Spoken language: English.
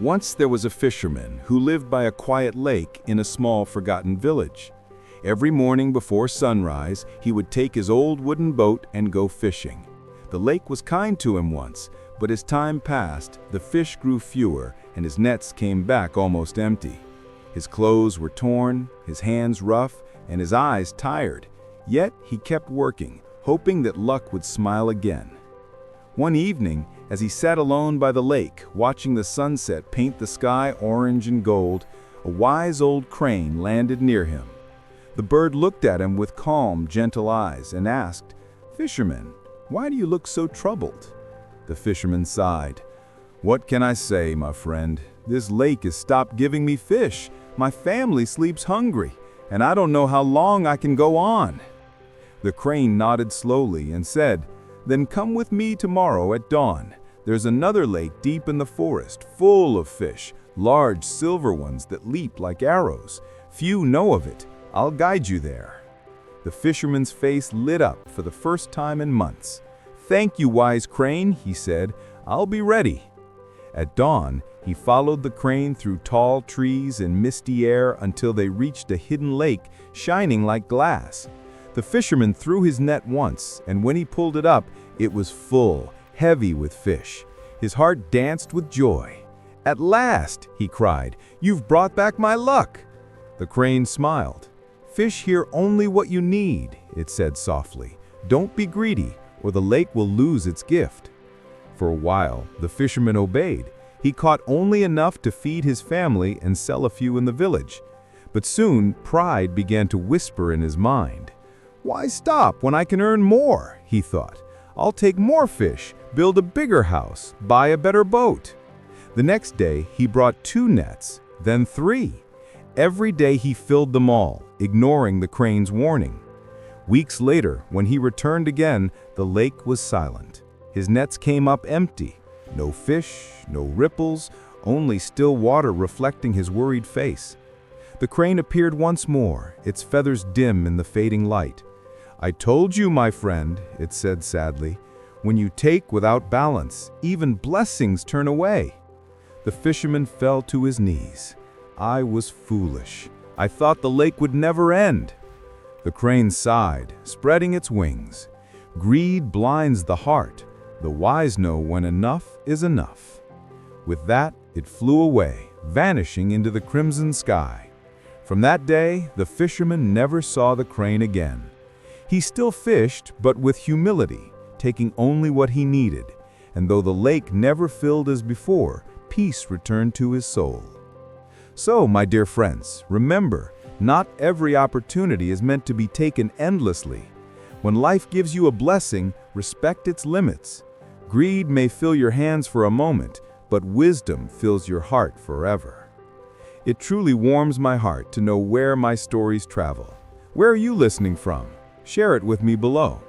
Once there was a fisherman who lived by a quiet lake in a small forgotten village. Every morning before sunrise, he would take his old wooden boat and go fishing. The lake was kind to him once, but as time passed, the fish grew fewer and his nets came back almost empty. His clothes were torn, his hands rough, and his eyes tired. Yet he kept working, hoping that luck would smile again. One evening, as he sat alone by the lake, watching the sunset paint the sky orange and gold, a wise old crane landed near him. The bird looked at him with calm, gentle eyes and asked, "Fisherman, why do you look so troubled?" The fisherman sighed. "What can I say, my friend? This lake has stopped giving me fish. My family sleeps hungry, and I don't know how long I can go on." The crane nodded slowly and said, "Then come with me tomorrow at dawn. There's another lake deep in the forest, full of fish, large silver ones that leap like arrows. Few know of it. I'll guide you there." The fisherman's face lit up for the first time in months. "Thank you, wise crane," he said. "I'll be ready." At dawn, he followed the crane through tall trees and misty air until they reached a hidden lake shining like glass. The fisherman threw his net once, and when he pulled it up, it was full, heavy with fish. His heart danced with joy. "At last," he cried, "you've brought back my luck." The crane smiled. "Fish here only what you need," it said softly. "Don't be greedy, or the lake will lose its gift." For a while, the fisherman obeyed. He caught only enough to feed his family and sell a few in the village. But soon, pride began to whisper in his mind. "Why stop when I can earn more?" he thought. "I'll take more fish, build a bigger house, buy a better boat." The next day, he brought 2 nets, then 3. Every day he filled them all, ignoring the crane's warning. Weeks later, when he returned again, the lake was silent. His nets came up empty. No fish, no ripples, only still water reflecting his worried face. The crane appeared once more, its feathers dim in the fading light. "I told you, my friend," it said sadly, "when you take without balance, even blessings turn away." The fisherman fell to his knees. "I was foolish. I thought the lake would never end." The crane sighed, spreading its wings. "Greed blinds the heart. The wise know when enough is enough." With that, it flew away, vanishing into the crimson sky. From that day, the fisherman never saw the crane again. He still fished, but with humility, taking only what he needed. And though the lake never filled as before, peace returned to his soul. So, my dear friends, remember, not every opportunity is meant to be taken endlessly. When life gives you a blessing, respect its limits. Greed may fill your hands for a moment, but wisdom fills your heart forever. It truly warms my heart to know where my stories travel. Where are you listening from? Share it with me below.